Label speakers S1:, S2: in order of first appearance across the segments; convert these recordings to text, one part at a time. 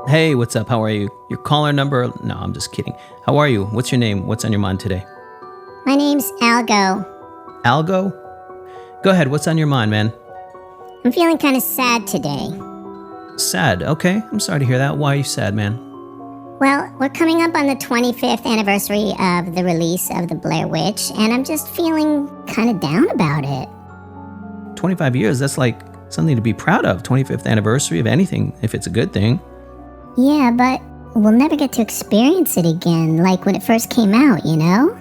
S1: Hey, what's up? How are you? Your caller number? No, I'm just kidding. How are you? What's your name? What's on your mind today?
S2: My name's Algo.
S1: Algo? Go ahead. What's on your mind, man?
S2: I'm feeling kind of sad today.
S1: Sad. Okay. I'm sorry to hear that. Why are you sad, man?
S2: Well, we're coming up on the 25th anniversary of the release of the Blair Witch, and I'm just feeling kind of down about it.
S1: 25 years, that's like something to be proud of. 25th anniversary of anything, if it's a good thing.
S2: Yeah, but we'll never get to experience it again, like when it first came out, you know?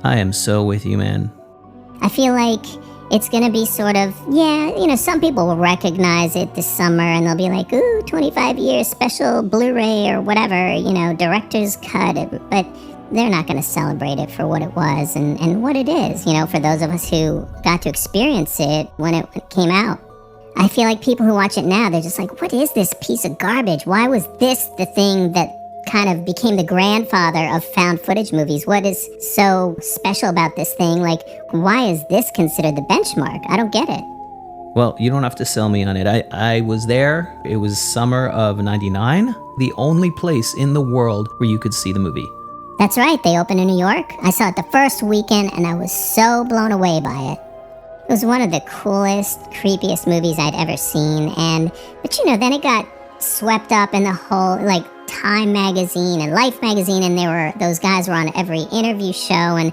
S1: I am so with you, man.
S2: I feel like it's gonna be sort of, some people will recognize it this summer and they'll be like, ooh, 25 years special Blu-ray or whatever, director's cut, but they're not gonna celebrate it for what it was and what it is, for those of us who got to experience it when it came out. I feel like people who watch it now, they're just like, what is this piece of garbage? Why was this the thing that kind of became the grandfather of found footage movies? What is so special about this thing? Like, why is this considered the benchmark? I don't get it.
S1: Well, you don't have to sell me on it. I was there. It was summer of 99. The only place in the world where you could see the movie.
S2: That's right. They opened in New York. I saw it the first weekend and I was so blown away by it. It was one of the coolest, creepiest movies I'd ever seen. But then it got swept up in the whole, Time magazine and Life magazine, and those guys were on every interview show, and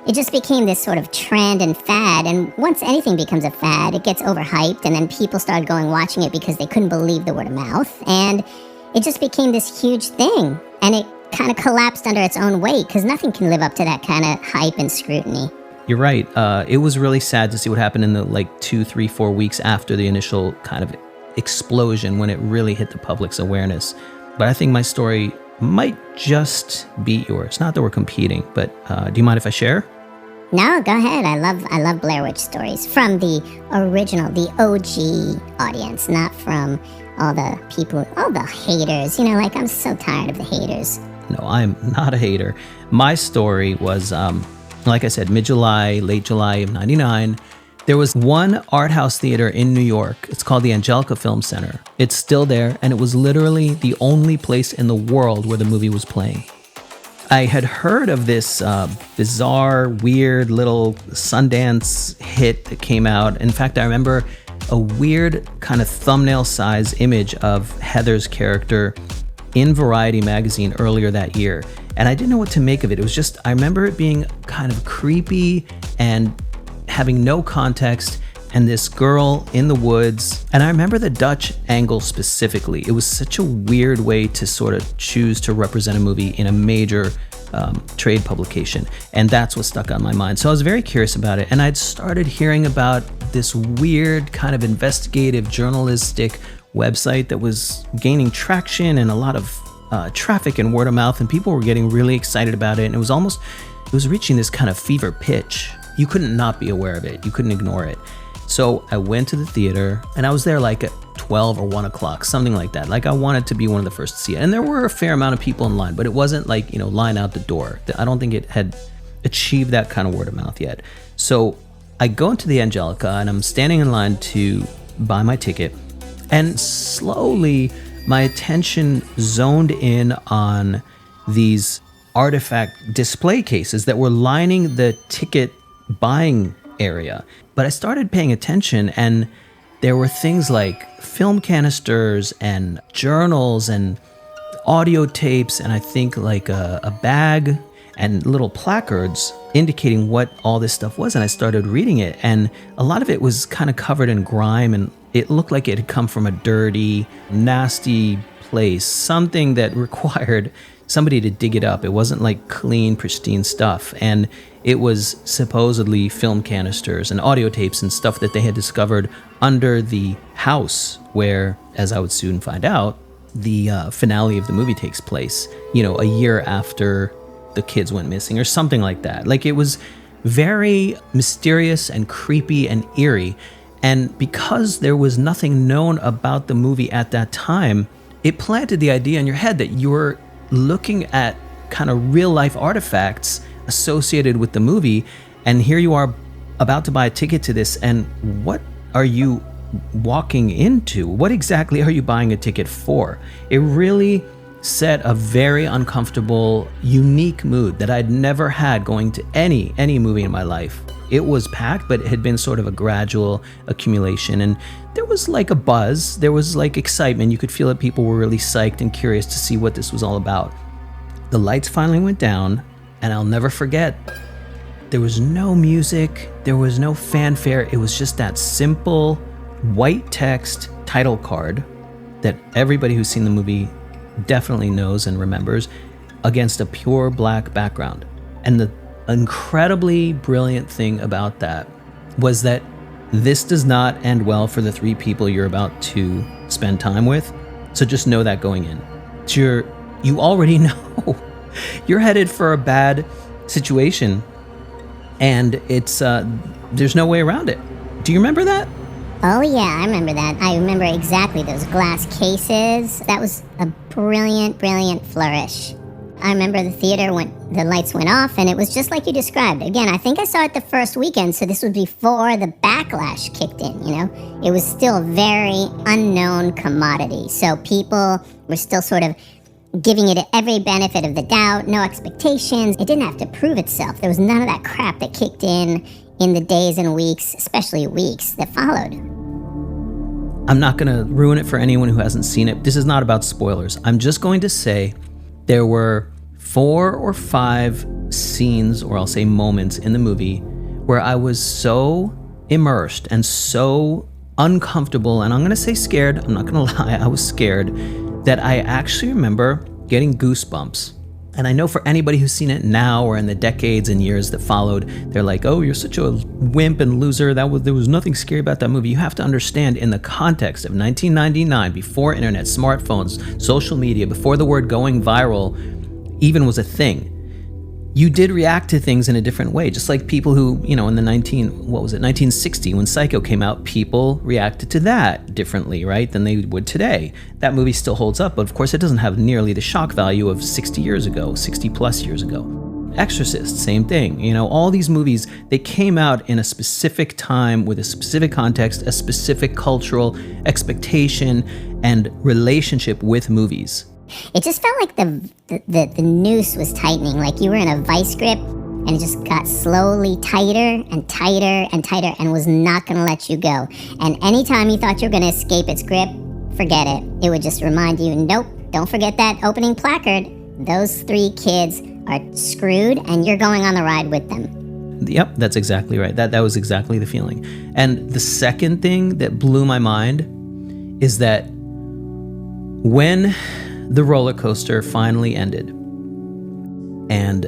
S2: it just became this sort of trend and fad. And once anything becomes a fad, it gets overhyped, and then people started watching it because they couldn't believe the word of mouth, and it just became this huge thing, and it kind of collapsed under its own weight because nothing can live up to that kind of hype and scrutiny.
S1: You're right. It was really sad to see what happened in the 2, 3, 4 weeks after the initial kind of explosion when it really hit the public's awareness. But I think my story might just beat yours. Not that we're competing, but do you mind if I share?
S2: No, go ahead. I love Blair Witch stories from the original, the OG audience, not from all the people, all the haters. I'm so tired of the haters.
S1: No, I'm not a hater. My story was, like I said, mid-July, late July of 99. There was one art house theater in New York. It's called the Angelica Film Center. It's still there, and it was literally the only place in the world where the movie was playing. I had heard of this bizarre, weird little Sundance hit that came out. In fact, I remember a weird kind of thumbnail-size image of Heather's character in Variety magazine earlier that year. And I didn't know what to make of it. It was just, I remember it being kind of creepy and having no context, and this girl in the woods. And I remember the Dutch angle specifically. It was such a weird way to sort of choose to represent a movie in a major trade publication. And that's what stuck on my mind. So I was very curious about it. And I'd started hearing about this weird kind of investigative journalistic website that was gaining traction and a lot of traffic and word of mouth, and people were getting really excited about it. And it was reaching this kind of fever pitch. You couldn't not be aware of it. You couldn't ignore it. So I went to the theater, and I was there at 12 or 1 o'clock, something like that. I wanted to be one of the first to see it. And there were a fair amount of people in line, but it wasn't line out the door. I don't think it had achieved that kind of word of mouth yet. So I go into the Angelica, and I'm standing in line to buy my ticket. And slowly, my attention zoned in on these artifact display cases that were lining the ticket buying area. But I started paying attention, and there were things like film canisters and journals and audio tapes, and I think a bag and little placards indicating what all this stuff was. And I started reading it, and a lot of it was kind of covered in grime, and it looked like it had come from a dirty, nasty place, something that required somebody to dig it up. It wasn't clean, pristine stuff. And it was supposedly film canisters and audio tapes and stuff that they had discovered under the house where, as I would soon find out, the finale of the movie takes place, a year after the kids went missing or something like that. It was very mysterious and creepy and eerie. And because there was nothing known about the movie at that time, it planted the idea in your head that you were looking at kind of real life artifacts associated with the movie. And here you are about to buy a ticket to this. And what are you walking into? What exactly are you buying a ticket for? It really set a very uncomfortable, unique mood that I'd never had going to any movie in my life. It was packed, but it had been sort of a gradual accumulation, and there was like a buzz, there was like excitement. You could feel that people were really psyched and curious to see what this was all about. The lights finally went down, and I'll never forget, there was no music, there was no fanfare. It was just that simple white text title card that everybody who's seen the movie definitely knows and remembers, against a pure black background. And the incredibly brilliant thing about that was that this does not end well for the three people you're about to spend time with. So just know that going in. You already know you're headed for a bad situation, and it's there's no way around it. Do you remember that?
S2: Oh yeah, I remember that. I remember exactly those glass cases. That was a brilliant flourish. I remember the theater the lights went off, and it was just like you described. Again, I think I saw it the first weekend, so this was before the backlash kicked in, you know? It was still a very unknown commodity, so people were still sort of giving it every benefit of the doubt, no expectations. It didn't have to prove itself. There was none of that crap that kicked in the days and weeks, especially weeks, that followed.
S1: I'm not going to ruin it for anyone who hasn't seen it. This is not about spoilers. I'm just going to say there were 4 or 5 scenes, or I'll say moments in the movie, where I was so immersed and so uncomfortable, and I'm going to say scared, I'm not going to lie, I was scared, that I actually remember getting goosebumps. And I know for anybody who's seen it now or in the decades and years that followed, they're like, oh, you're such a wimp and loser. There was nothing scary about that movie. You have to understand, in the context of 1999, before internet, smartphones, social media, before the word going viral even was a thing, you did react to things in a different way. Just like people who, in the 1960, when Psycho came out, people reacted to that differently, right, than they would today. That movie still holds up, but of course it doesn't have nearly the shock value of 60 plus years ago. Exorcist, same thing. All these movies, they came out in a specific time with a specific context, a specific cultural expectation and relationship with movies.
S2: It just felt like the noose was tightening, like you were in a vice grip, and it just got slowly tighter and tighter and tighter, and was not going to let you go. And anytime you thought you were going to escape its grip, forget it. It would just remind you, nope, don't forget that opening placard. Those 3 kids are screwed, and you're going on the ride with them.
S1: Yep, that's exactly right. That was exactly the feeling. And the second thing that blew my mind is that when the roller coaster finally ended and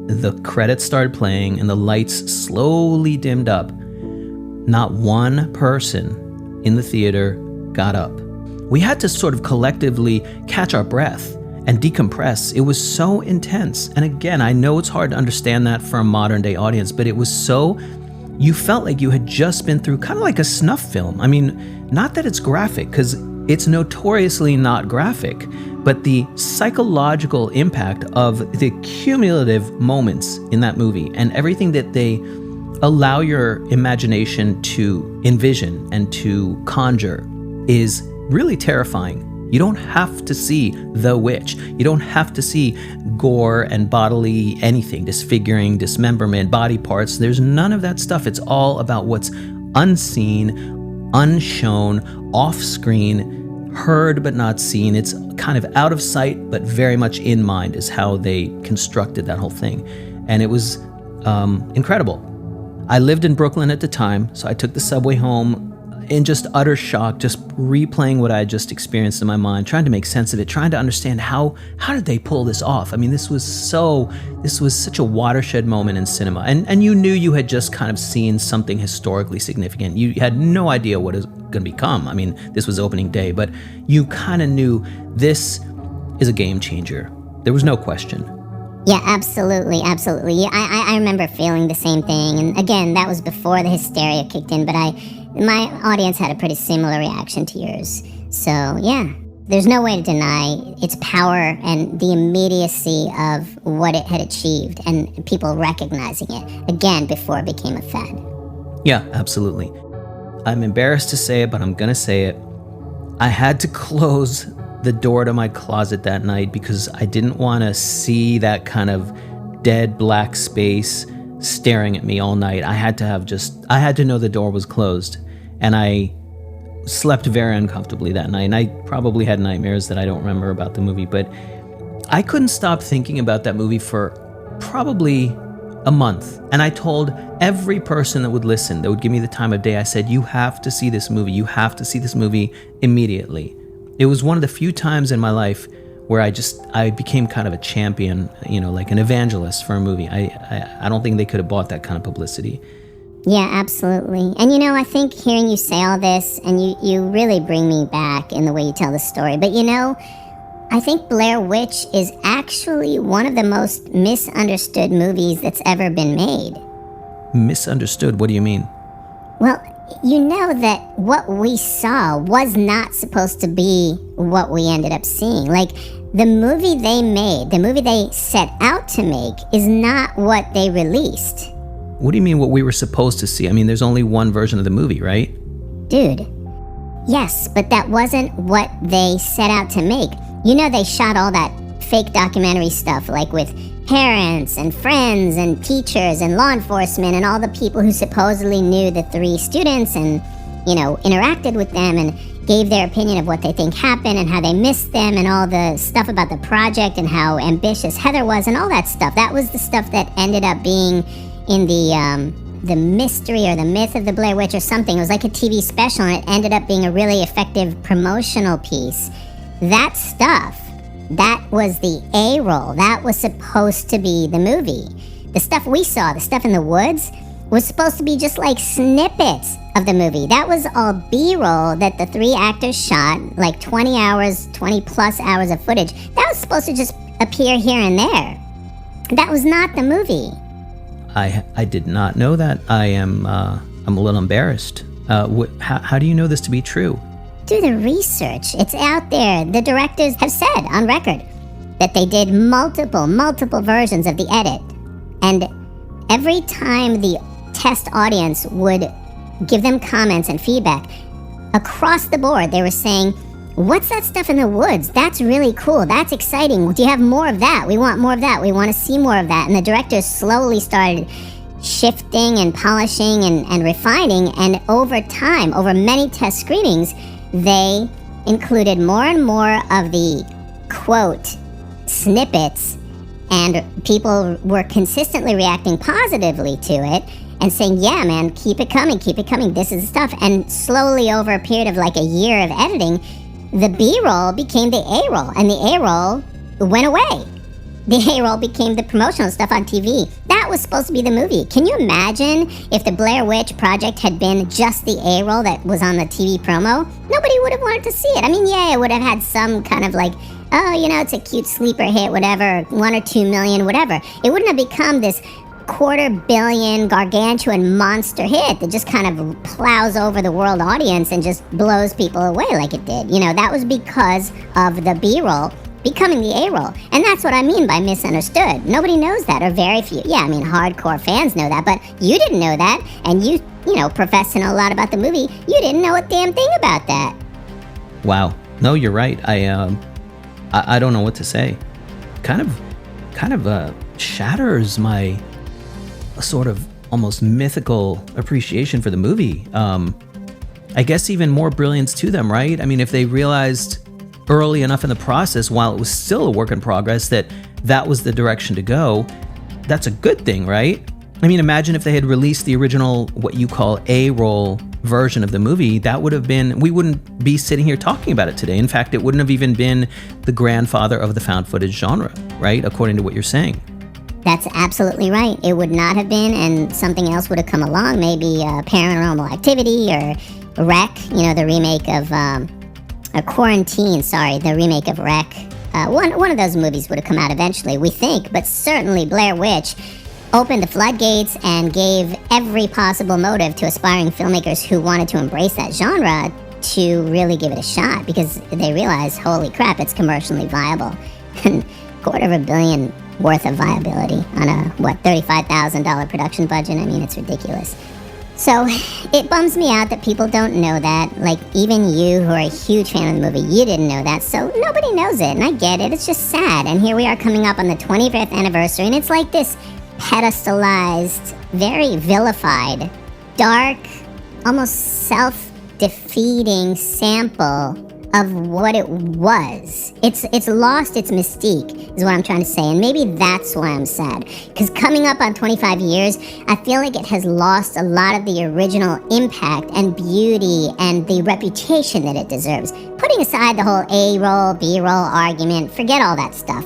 S1: the credits started playing and the lights slowly dimmed up, not one person in the theater got up. We had to sort of collectively catch our breath and decompress. It was so intense. And again, I know it's hard to understand that for a modern day audience, but it was so, you felt like you had just been through kind of like a snuff film. I mean, not that it's graphic, because it's notoriously not graphic, but the psychological impact of the cumulative moments in that movie and everything that they allow your imagination to envision and to conjure is really terrifying. You don't have to see The Witch. You don't have to see gore and bodily anything, disfiguring, dismemberment, body parts. There's none of that stuff. It's all about what's unseen, unshown, off-screen, heard but not seen. It's kind of out of sight but very much in mind is how they constructed that whole thing. And it was incredible. I lived in Brooklyn at the time, so I took the subway home in just utter shock, just replaying what I had just experienced in my mind, trying to make sense of it, trying to understand how did they pull this off? I mean, this was such a watershed moment in cinema. And you knew you had just kind of seen something historically significant. You had no idea what it was going to become. I mean, this was opening day, but you kind of knew this is a game changer. There was no question.
S2: Yeah, absolutely. I remember feeling the same thing. And again, that was before the hysteria kicked in, but my audience had a pretty similar reaction to yours. So yeah, there's no way to deny its power and the immediacy of what it had achieved and people recognizing it, again, before it became a fad.
S1: Yeah, absolutely. I'm embarrassed to say it, but I'm going to say it. I had to close the door to my closet that night because I didn't want to see that kind of dead black space staring at me all night. I had to know the door was closed. And I slept very uncomfortably that night. And I probably had nightmares that I don't remember about the movie, but I couldn't stop thinking about that movie for probably a month. And I told every person that would listen, that would give me the time of day, I said, you have to see this movie. You have to see this movie immediately. It was one of the few times in my life where I became kind of a champion, like an evangelist for a movie. I don't think they could have bought that kind of publicity.
S2: Yeah, absolutely. And I think hearing you say all this, and you really bring me back in the way you tell the story. But I think Blair Witch is actually one of the most misunderstood movies that's ever been made.
S1: Misunderstood? What do you mean?
S2: Well, you know that what we saw was not supposed to be what we ended up seeing. Like, the movie they made, the movie they set out to make, is not what they released.
S1: What do you mean what we were supposed to see? I mean, there's only one version of the movie, right?
S2: Dude, yes, but that wasn't what they set out to make. They shot all that fake documentary stuff, like with parents and friends and teachers and law enforcement and all the people who supposedly knew the 3 students and, interacted with them and gave their opinion of what they think happened and how they missed them and all the stuff about the project and how ambitious Heather was and all that stuff. That was the stuff that ended up being in the mystery or the myth of the Blair Witch or something. It was like a TV special, and it ended up being a really effective promotional piece. That stuff, that was the A-roll. That was supposed to be the movie. The stuff we saw, the stuff in the woods, was supposed to be just like snippets of the movie. That was all B-roll that the 3 actors shot, like 20 plus hours of footage. That was supposed to just appear here and there. That was not the movie.
S1: I did not know that. I'm a little embarrassed. How do you know this to be true?
S2: Do the research. It's out there. The directors have said on record that they did multiple versions of the edit. And every time the test audience would give them comments and feedback, across the board they were saying, what's that stuff in the woods? That's really cool. That's exciting. Do you have more of that? We want more of that. We want to see more of that. And the directors slowly started shifting and polishing and refining. And over time, over many test screenings, they included more and more of the, quote, snippets. And people were consistently reacting positively to it and saying, yeah, man, keep it coming. This is the stuff. And slowly over a period of like a year of editing, the B-roll became the A-roll, and the A-roll went away. The A-roll became the promotional stuff on TV. That was supposed to be the movie. Can you imagine if the Blair Witch Project had been just the A-roll that was on the TV promo? Nobody would have wanted to see it. I mean, yeah, it would have had some kind of like, oh, it's a cute sleeper hit, whatever, 1 or 2 million, whatever. It wouldn't have become this $250 million gargantuan monster hit that just kind of plows over the world audience and just blows people away like it did. That was because of the B-roll becoming the A-roll. And that's what I mean by misunderstood. Nobody knows that, or very few. Yeah, I mean, hardcore fans know that, but you didn't know that, and you profess to know a lot about the movie. You didn't know a damn thing about that.
S1: Wow. No, you're right. I don't know what to say. Kind of shatters my sort of almost mythical appreciation for the movie. I guess even more brilliance to them, right? I mean, if they realized early enough in the process, while it was still a work in progress, that was the direction to go, that's a good thing, right? I mean, imagine if they had released the original, what you call A-roll version of the movie, we wouldn't be sitting here talking about it today. In fact, it wouldn't have even been the grandfather of the found footage genre, right? According to what you're saying.
S2: That's absolutely right. It would not have been, and something else would have come along, maybe Paranormal Activity or Wreck, the remake of, Quarantine, the remake of Wreck. One of those movies would have come out eventually, we think, but certainly Blair Witch opened the floodgates and gave every possible motive to aspiring filmmakers who wanted to embrace that genre to really give it a shot, because they realized, holy crap, it's commercially viable. And $250 million worth of viability on a, $35,000 production budget. I mean, it's ridiculous. So it bums me out that people don't know that. Like, even you who are a huge fan of the movie, you didn't know that. So nobody knows it, and I get it. It's just sad. And here we are coming up on the 25th anniversary, and it's like this pedestalized, very vilified, dark, almost self-defeating sample of what it was. It's lost its mystique, is what I'm trying to say, and maybe that's why I'm sad. Because coming up on 25 years, I feel like it has lost a lot of the original impact and beauty and the reputation that it deserves. Putting aside the whole A-roll, B-roll argument, forget all that stuff.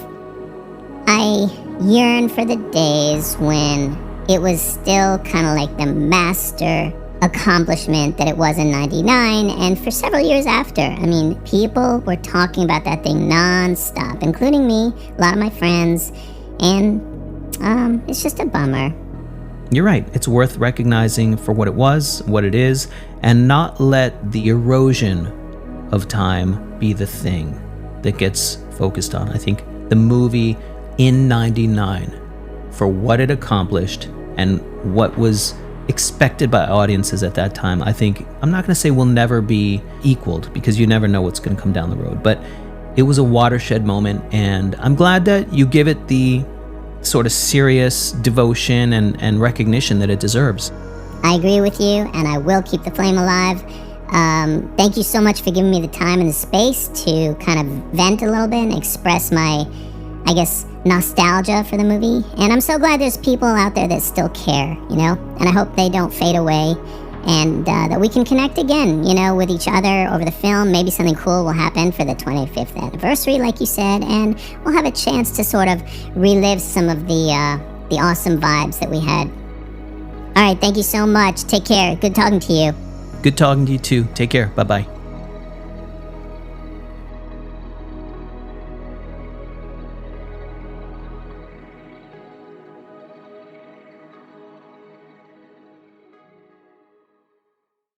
S2: I yearn for the days when it was still kind of like the master accomplishment that it was in 99 and for several years after. I mean, people were talking about that thing non-stop, including me, a lot of my friends, and it's just a bummer.
S1: You're right. It's worth recognizing for what it was, what it is, and not let the erosion of time be the thing that gets focused on. I think the movie in 99, for what it accomplished and what was expected by audiences at that time, I think, I'm not going to say will never be equaled, because you never know what's going to come down the road, but it was a watershed moment, and I'm glad that you give it the sort of serious devotion and recognition that it deserves.
S2: I agree with you, and I will keep the flame alive. Thank you so much for giving me the time and the space to kind of vent a little bit and express my, I guess, nostalgia for the movie. And I'm so glad there's people out there that still care, you know, and I hope they don't fade away, and that we can connect again, you know, with each other over the film. Maybe something cool will happen for the 25th anniversary, like you said, and we'll have a chance to sort of relive some of the awesome vibes that we had. All right, thank you so much. Take care. Good talking to you.
S1: Good talking to you too. Take care. Bye-bye.